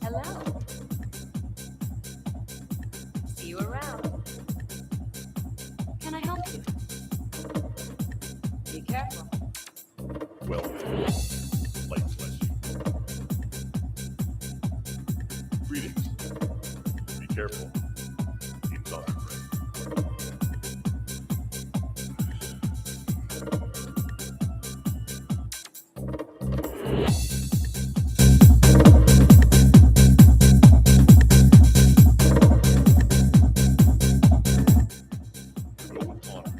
Hello. See you around. Can I help you? Be careful. Well, light bless you. Greetings. Be careful. Seems on our way. Go with honor.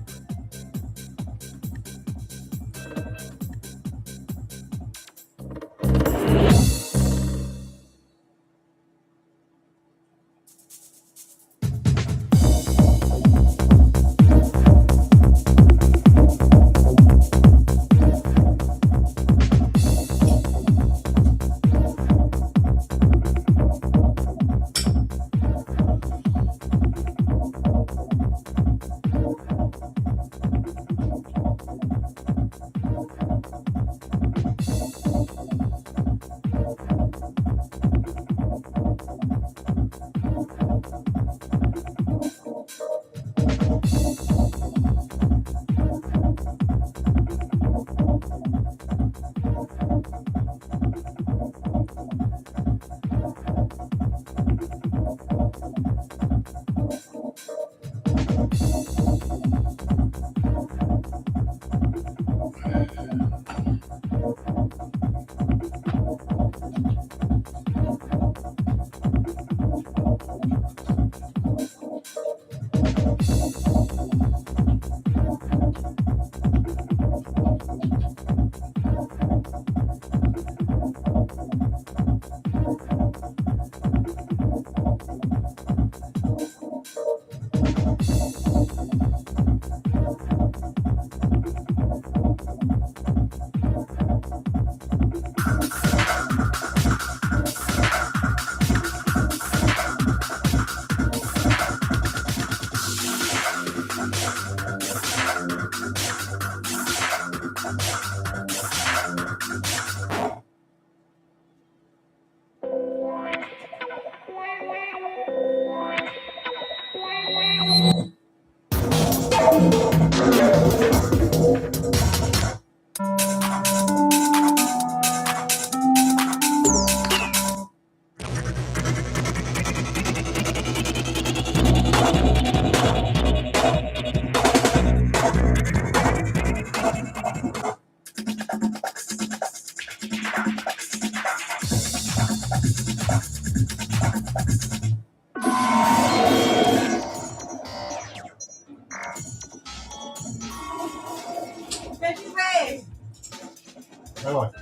Ahí va.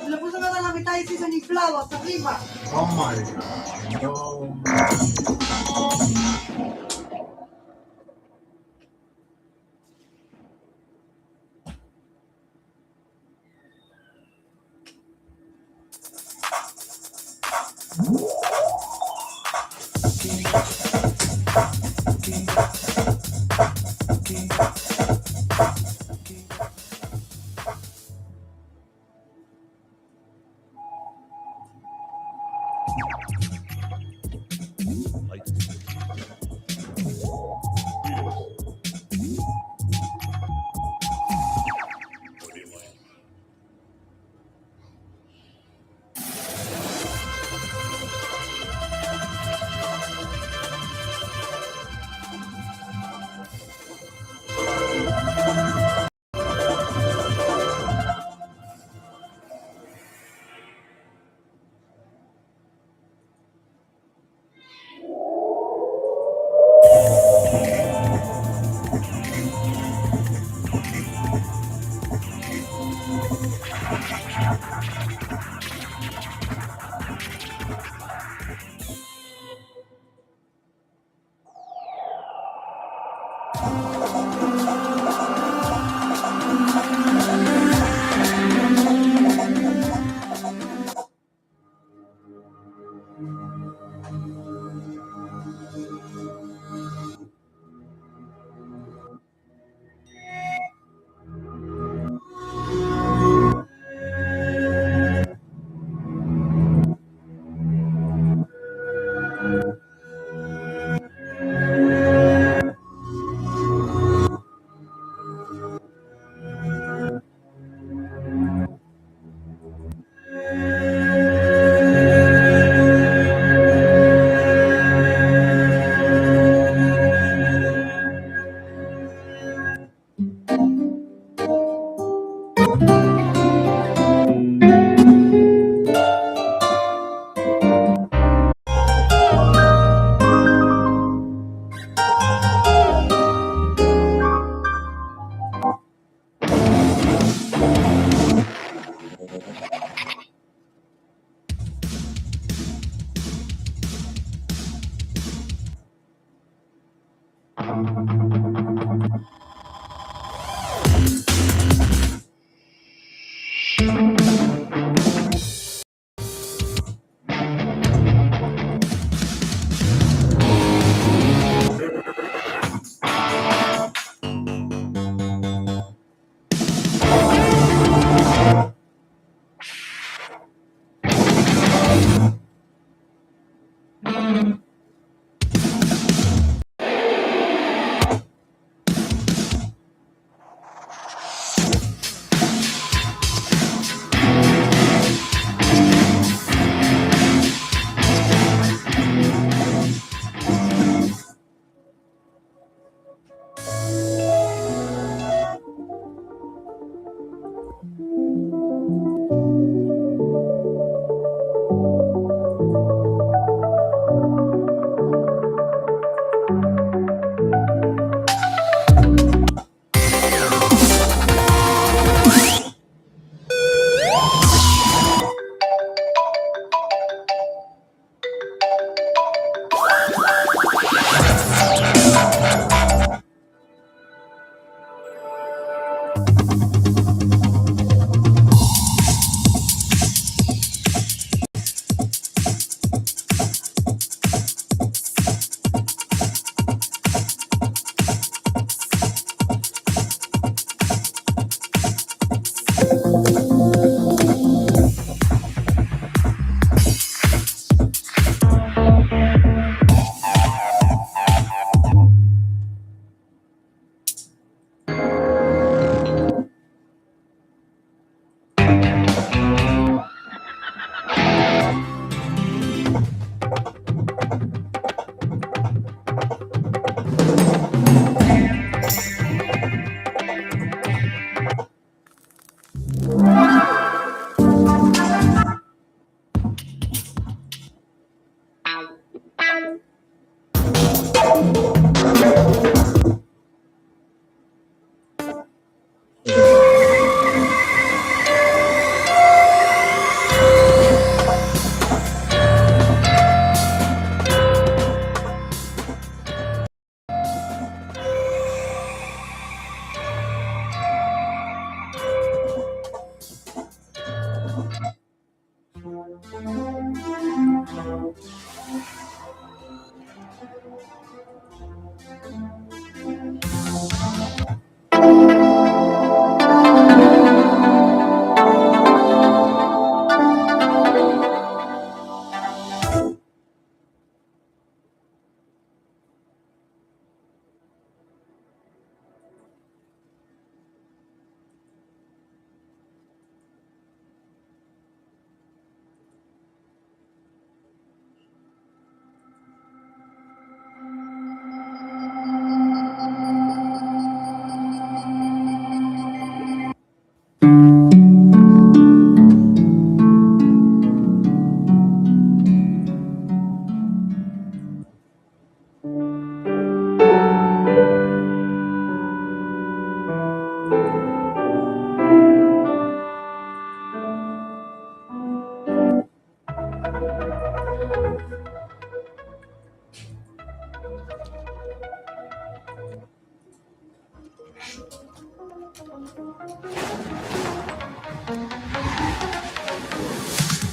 Le puse nada a la mitad y se hizo inflado hasta arriba. Oh my god. No. Light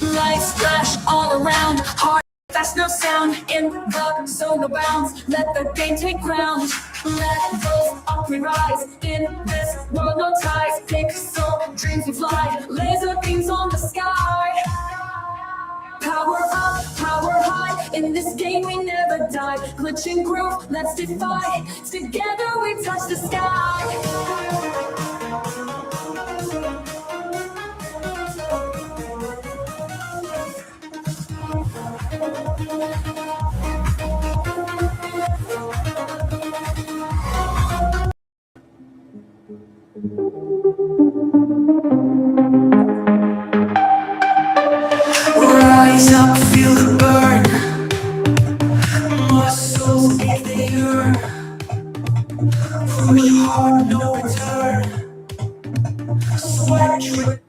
Lights flash all around, heart fast, no sound in the zone, no bounds. Let the game take ground. Let those up we rise in this world, no ties. Pixel dreams we fly, laser beams on the sky. Power up, power high. In this game we never die. Glitch and groove, let's defy. Together we touch the sky. Rise up, feel the burn. Muscles if they yearn. Push hard, no return. Sweat drip.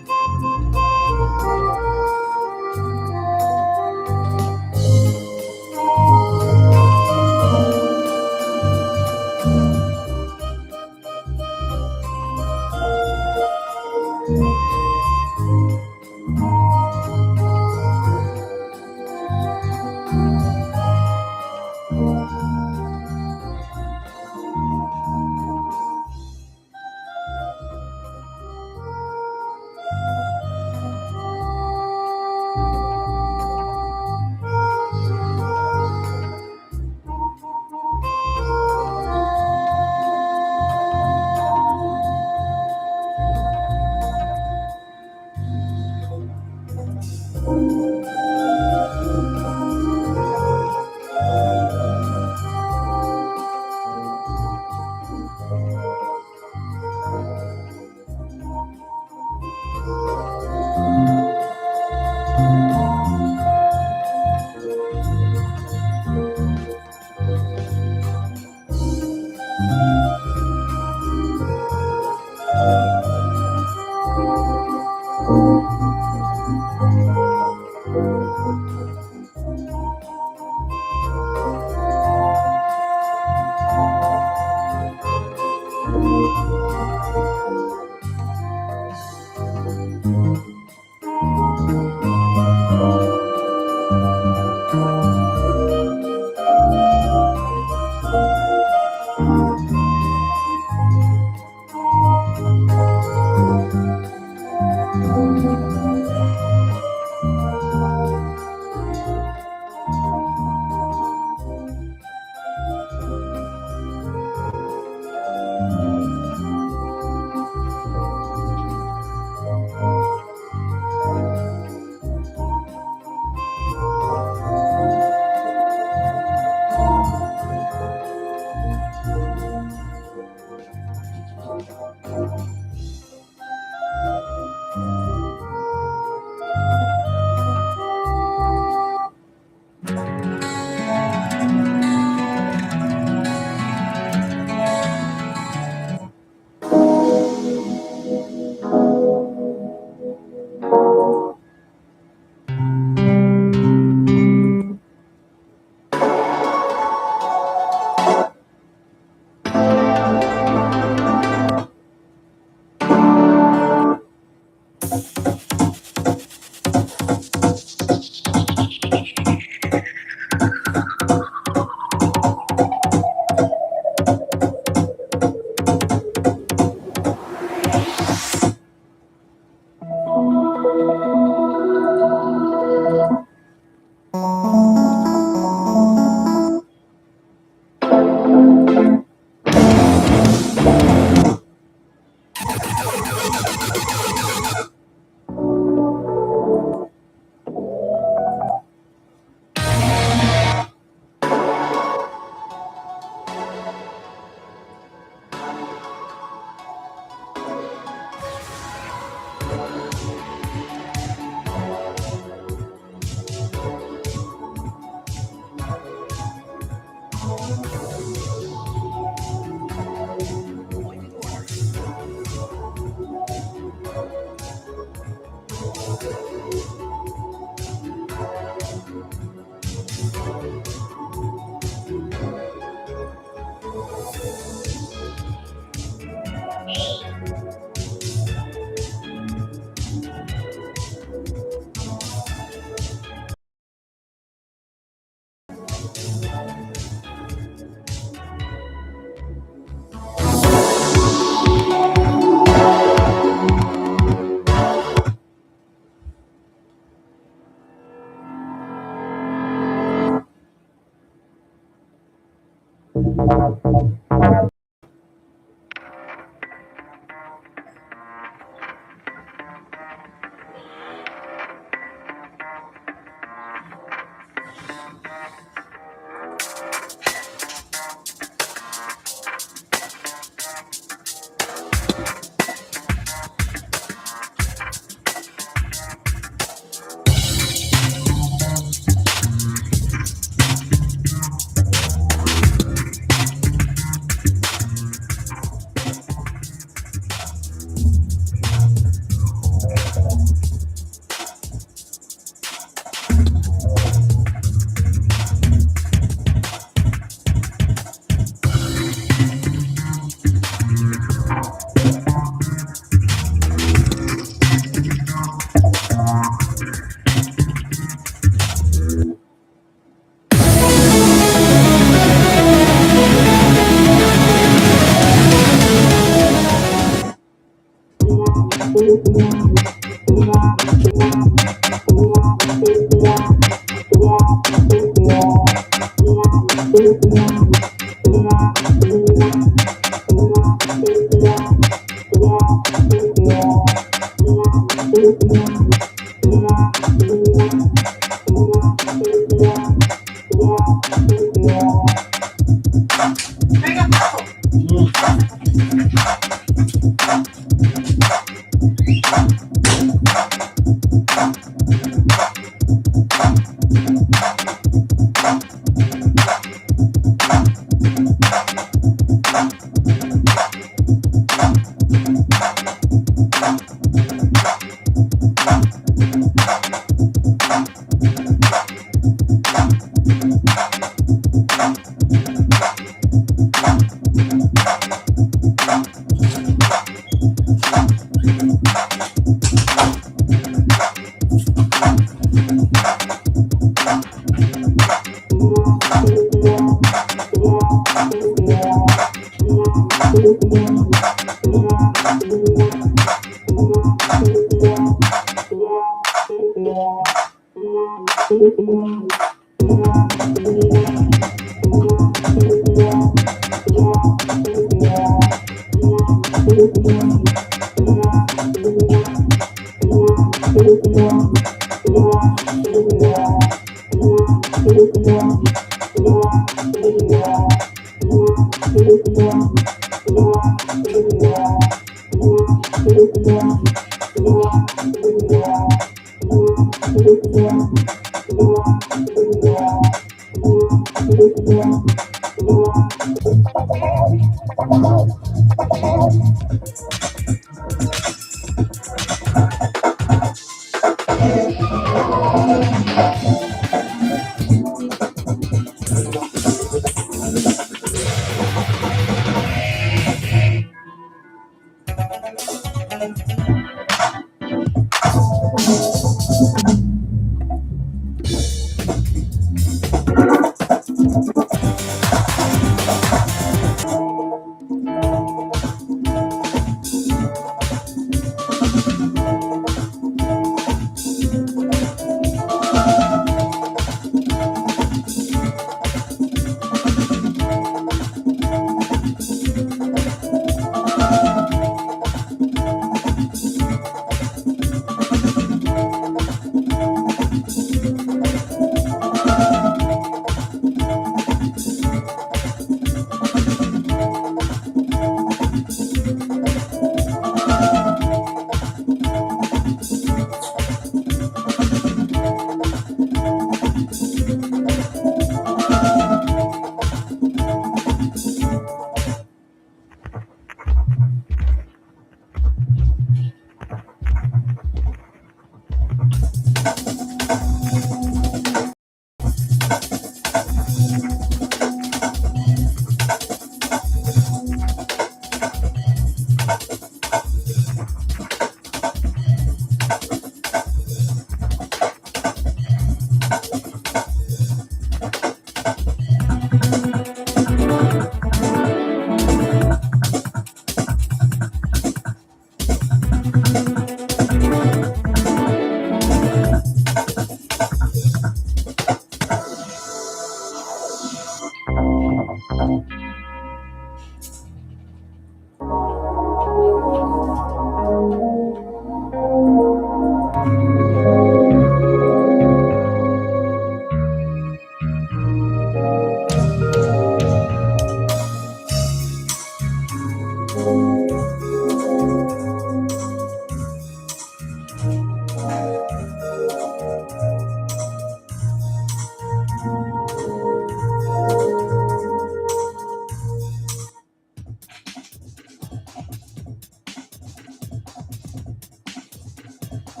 And now,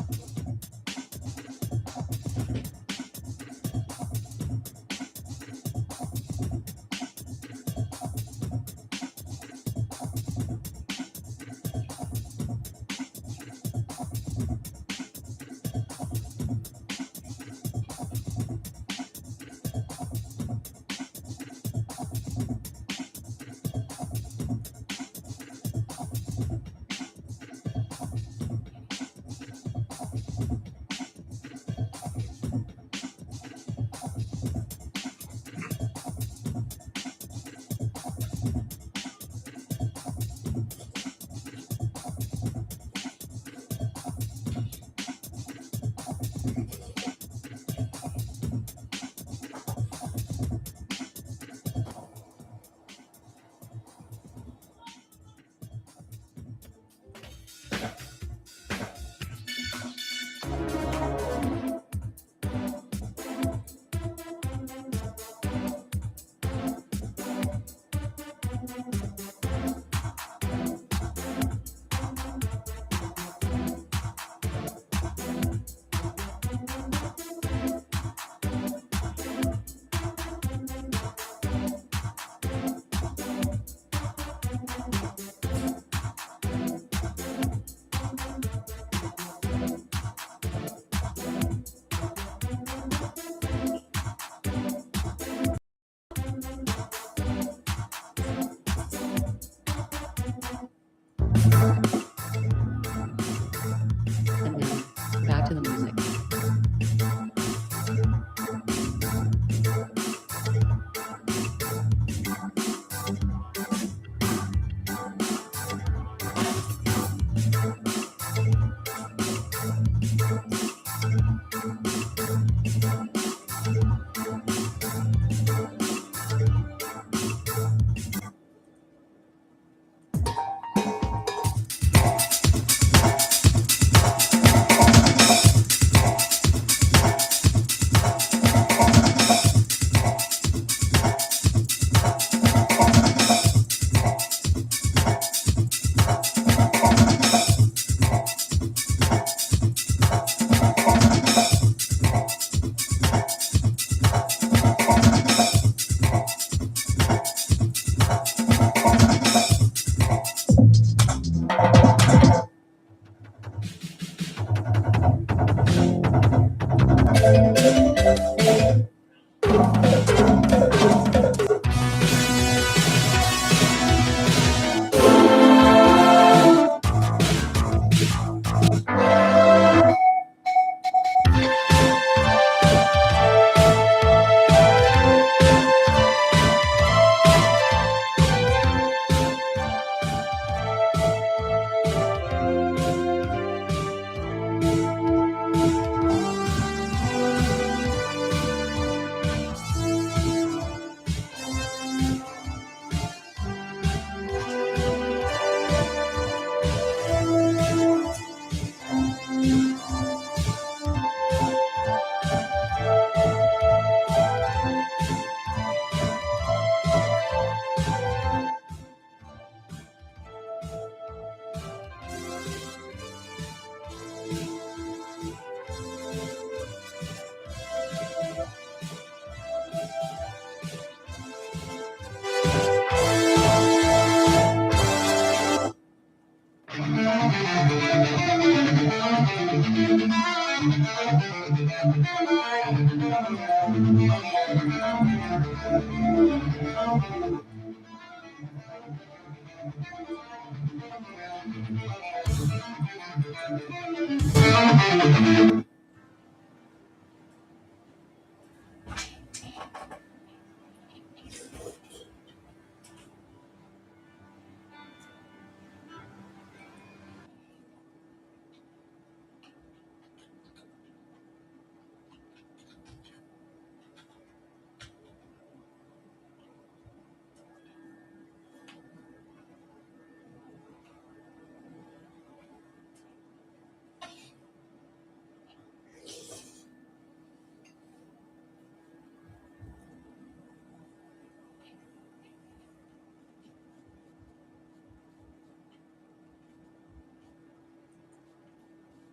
back to the music.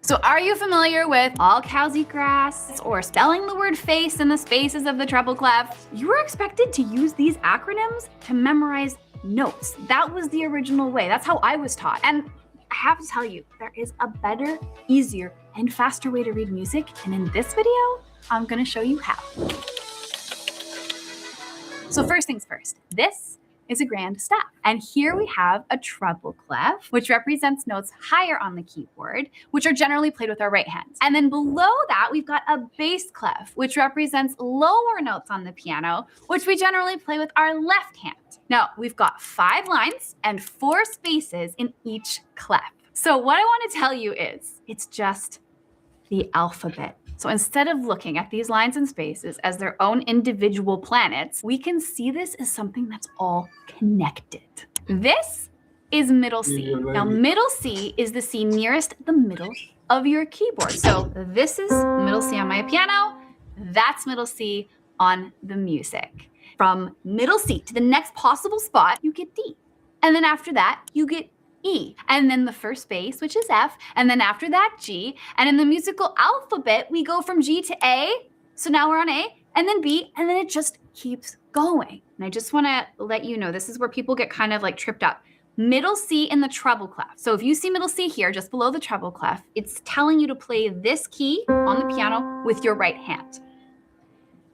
So are you familiar with all cows eat grass or spelling the word face in the spaces of the treble clef? You were expected to use these acronyms to memorize notes. That was the original way. That's how I was taught. And I have to tell you, there is a better, easier, and faster way to read music. And in this video, I'm gonna show you how. So first things first, this is a grand staff. And here we have a treble clef, which represents notes higher on the keyboard, which are generally played with our right hand. And then below that, we've got a bass clef, which represents lower notes on the piano, which we generally play with our left hand. Now, we've got 5 lines and 4 spaces in each clef. So what I want to tell you is, it's just the alphabet. So instead of looking at these lines and spaces as their own individual planets, we can see this as something that's all connected. This is middle C. Now, middle C is the C nearest the middle of your keyboard. So this is middle C on my piano. That's middle C on the music. From middle C to the next possible spot, you get D. And then after that, you get E, and then the first space, which is F, and then after that, G. And in the musical alphabet, we go from G to A. So now we're on A, and then B, and then it just keeps going. And I just wanna let you know, this is where people get kind of like tripped up. Middle C in the treble clef. So if you see middle C here, just below the treble clef, it's telling you to play this key on the piano with your right hand.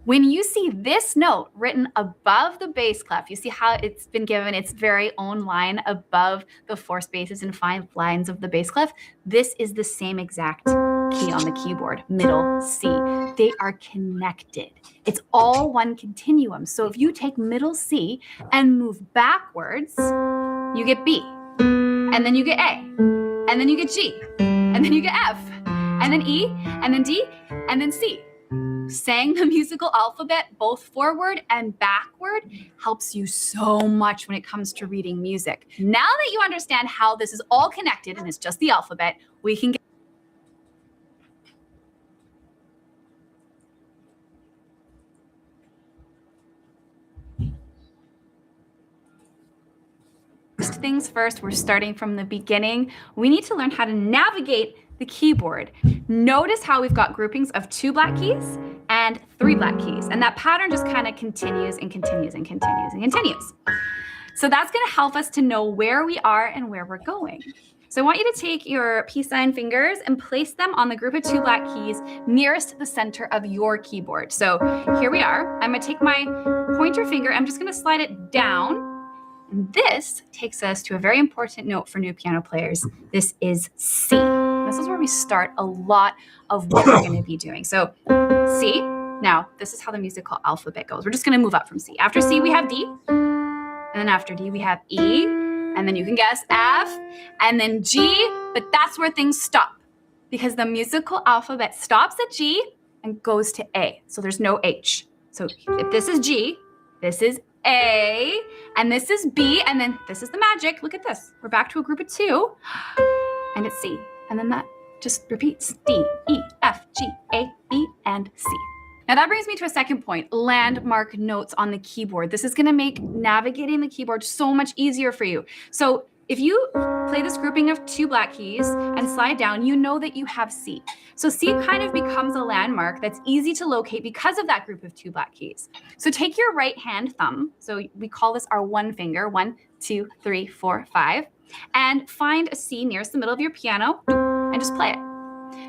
When you see this note written above the bass clef, you see how it's been given its very own line above the 4 spaces and 5 lines of the bass clef. This is the same exact key on the keyboard, middle C. They are connected. It's all one continuum. So if you take middle C and move backwards, you get B, and then you get A, and then you get G, and then you get F, and then E, and then D, and then C. Saying the musical alphabet both forward and backward helps you so much when it comes to reading music. Now that you understand how this is all connected and it's just the alphabet, we can get things first. We're starting from the beginning. We need to learn how to navigate the keyboard. Notice how we've got groupings of 2 black keys and 3 black keys. And that pattern just kind of continues and continues and continues and continues. So that's going to help us to know where we are and where we're going. So I want you to take your peace sign fingers and place them on the group of 2 black keys nearest the center of your keyboard. So here we are. I'm going to take my pointer finger. I'm just going to slide it down. And this takes us to a very important note for new piano players. This is C. This is where we start a lot of what we're going to be doing. So C. Now, this is how the musical alphabet goes. We're just going to move up from C. After C, we have D. And then after D, we have E. And then you can guess F. And then G. But that's where things stop, because the musical alphabet stops at G and goes to A. So there's no H. So if this is G, this is A, and this is B, and then this is the magic. Look at this. We're back to a group of 2, and it's C. And then that just repeats. D, E, F, G, A, B, and C. Now that brings me to a second point, landmark notes on the keyboard. This is gonna make navigating the keyboard so much easier for you. So if you play this grouping of 2 black keys and slide down, you know that you have C. So C kind of becomes a landmark that's easy to locate because of that group of 2 black keys. So take your right hand thumb, so we call this our 1 finger, 1, 2, 3, 4, 5, and find a C nearest the middle of your piano and just play it.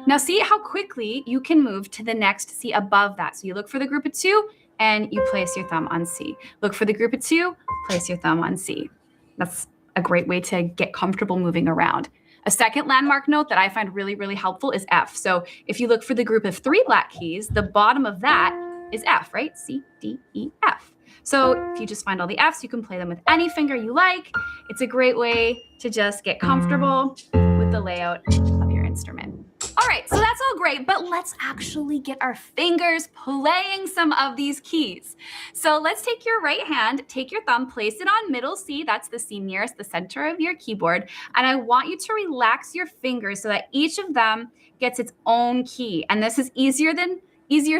Now see how quickly you can move to the next C above that. So you look for the group of 2 and you place your thumb on C. Look for the group of 2, place your thumb on C. That's a great way to get comfortable moving around. A second landmark note that I find really, really helpful is F. So if you look for the group of 3 black keys, the bottom of that is F, right? C, D, E, F. So if you just find all the Fs, you can play them with any finger you like. It's a great way to just get comfortable with the layout of your instrument. All right, so that's all great, but let's actually get our fingers playing some of these keys. So let's take your right hand, take your thumb, place it on middle C, that's the C nearest the center of your keyboard, and I want you to relax your fingers so that each of them gets its own key. And this is easier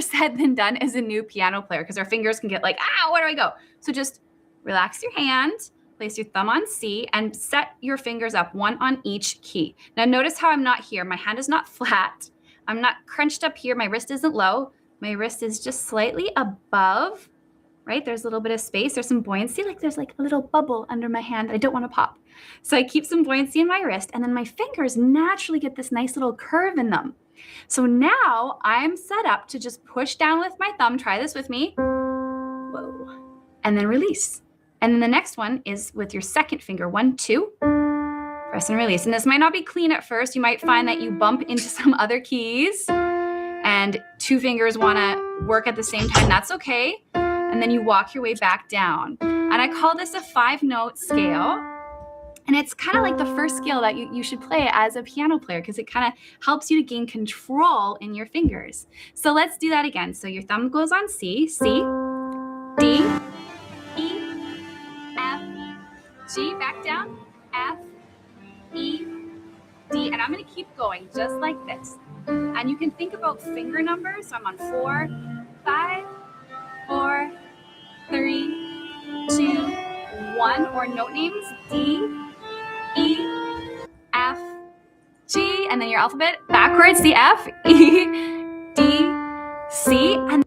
said than done as a new piano player, because our fingers can get like, ah, where do I go? So just relax your hand, place your thumb on C and set your fingers up, one on each key. Now notice how I'm not here. My hand is not flat. I'm not crunched up here. My wrist isn't low. My wrist is just slightly above, right? There's a little bit of space. There's some buoyancy. Like there's like a little bubble under my hand. I don't want to pop. So I keep some buoyancy in my wrist, and then my fingers naturally get this nice little curve in them. So now I'm set up to just push down with my thumb. Try this with me. Whoa. And then release. And then the next one is with your second finger. 1, 2. Press and release. And this might not be clean at first. You might find that you bump into some other keys and 2 fingers want to work at the same time. That's okay. And then you walk your way back down. And I call this a 5-note scale. And it's kind of like the first scale that you should play as a piano player, because it kind of helps you to gain control in your fingers. So let's do that again. So your thumb goes on C, C, D, E, F, G, back down, F, E, D. And I'm going to keep going just like this. And you can think about finger numbers. So I'm on 4, 5, 4, 3, 2, 1, or note names, D, E, F, G, and then your alphabet backwards, the F, E, D, C, and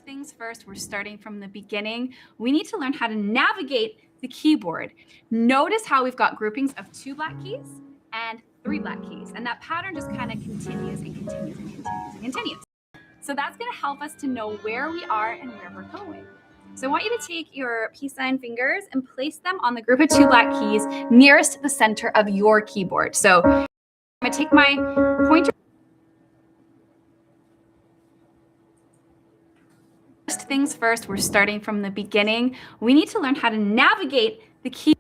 things first, we're starting from the beginning. We need to learn how to navigate the keyboard. Notice how we've got groupings of 2 black keys and 3 black keys. And that pattern just kind of continues and continues and continues and continues. So that's going to help us to know where we are and where we're going. So I want you to take your peace sign fingers and place them on the group of 2 black keys nearest the center of your keyboard. So I'm going to take my pointer. First things first, we're starting from the beginning. We need to learn how to navigate the key.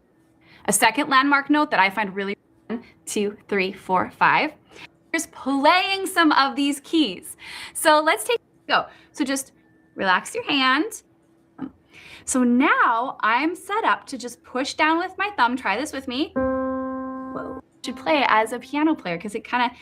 A second landmark note that I find really 1, 2, 3, 4, 5. Here's playing some of these keys. So let's go. So just relax your hand. So now I'm set up to just push down with my thumb. Try this with me. Whoa. You should play as a piano player, because it kind of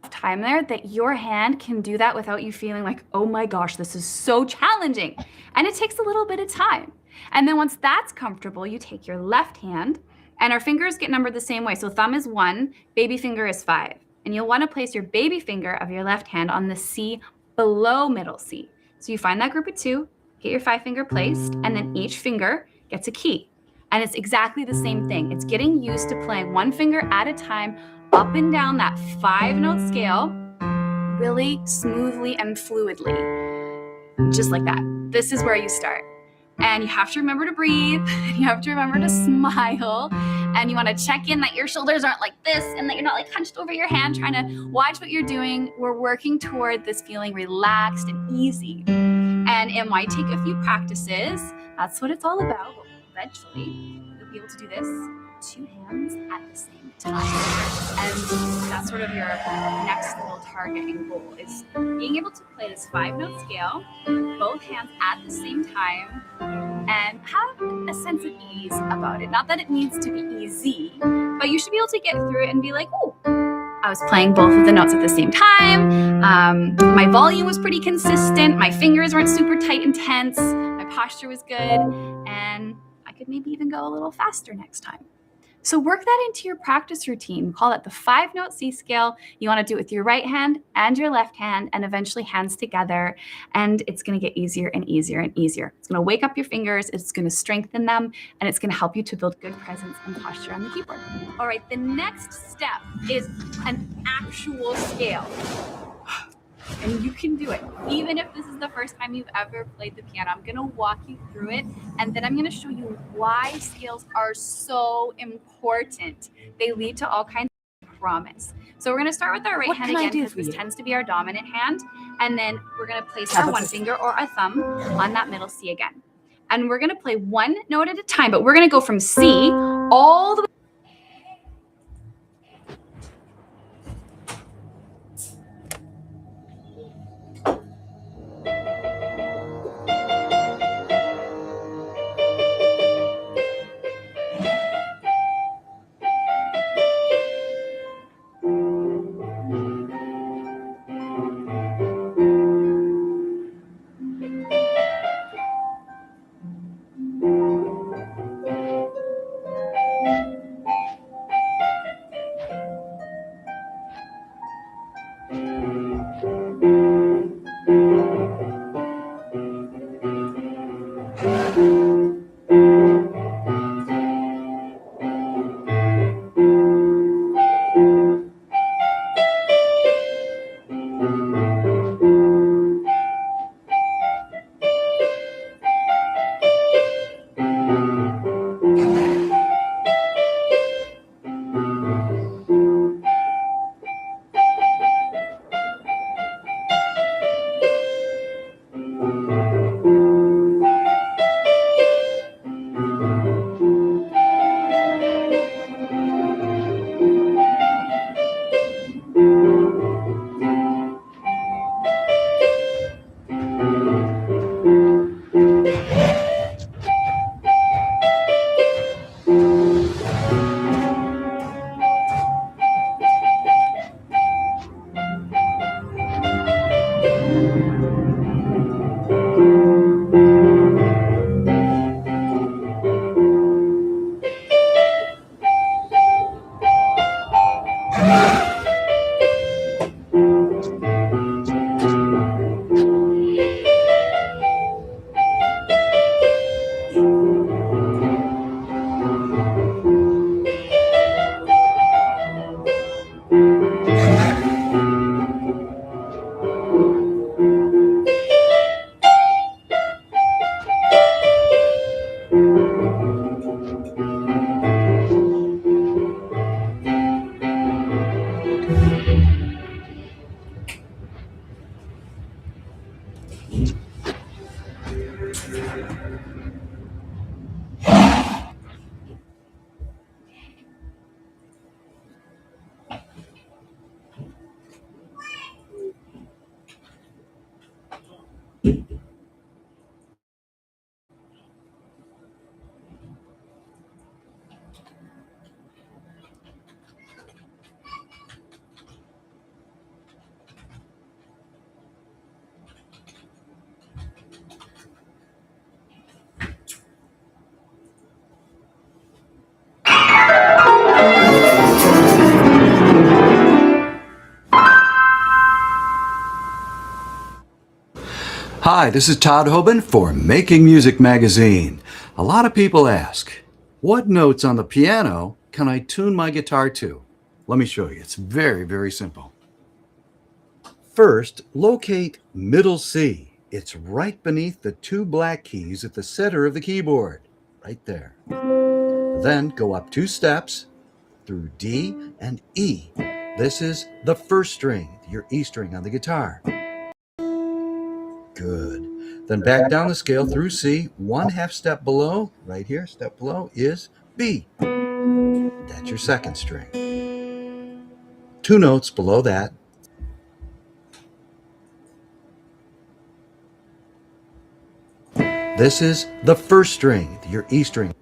time there that your hand can do that without you feeling like, oh my gosh, this is so challenging. And it takes a little bit of time. And then once that's comfortable, you take your left hand, and our fingers get numbered the same way. So thumb is 1, baby finger is 5. And you'll want to place your baby finger of your left hand on the C below middle C. So you find that group of 2, get your 5 finger placed, and then each finger gets a key. And it's exactly the same thing. It's getting used to playing 1 finger at a time up and down that 5-note scale really smoothly and fluidly, just like that. This is where you start. And you have to remember to breathe. You have to remember to smile. And you want to check in that your shoulders aren't like this and that you're not like hunched over your hand, trying to watch what you're doing. We're working toward this feeling relaxed and easy. And it might take a few practices. That's what it's all about. But eventually, you'll be able to do this 2 hands at the same time. And that's sort of your next little target and goal, is being able to play this 5-note scale, both hands at the same time, and have a sense of ease about it. Not that it needs to be easy, but you should be able to get through it and be like, oh, I was playing both of the notes at the same time. My volume was pretty consistent. My fingers weren't super tight and tense. My posture was good. And I could maybe even go a little faster next time. So work that into your practice routine. Call that the 5-note C scale. You want to do it with your right hand and your left hand, and eventually hands together. And it's going to get easier and easier and easier. It's going to wake up your fingers. It's going to strengthen them, and it's going to help you to build good presence and posture on the keyboard. All right, the next step is an actual scale. And you can do it. Even if this is the first time you've ever played the piano, I'm going to walk you through it, and then I'm going to show you why scales are so important. They lead to all kinds of promise. So we're going to start with our right What hand can I again do because for this you? tends to be our dominant hand. And then we're going to place Have our a one good- finger or our thumb on that middle C again. And we're going to play one note at a time, but we're going to go from C all the way. Hi, this is Todd Hoban for Making Music Magazine. A lot of people ask, what notes on the piano can I tune my guitar to? Let me show you. It's very, very simple. First, locate middle C. It's right beneath the two black keys at the center of the keyboard, right there. Then go up 2 steps through D and E. This is the first string, your E string on the guitar. Good. Then back down the scale through C, 1/2 step below, right here, step below, is B. That's your second string. 2 notes below that. This is the first string, your E string.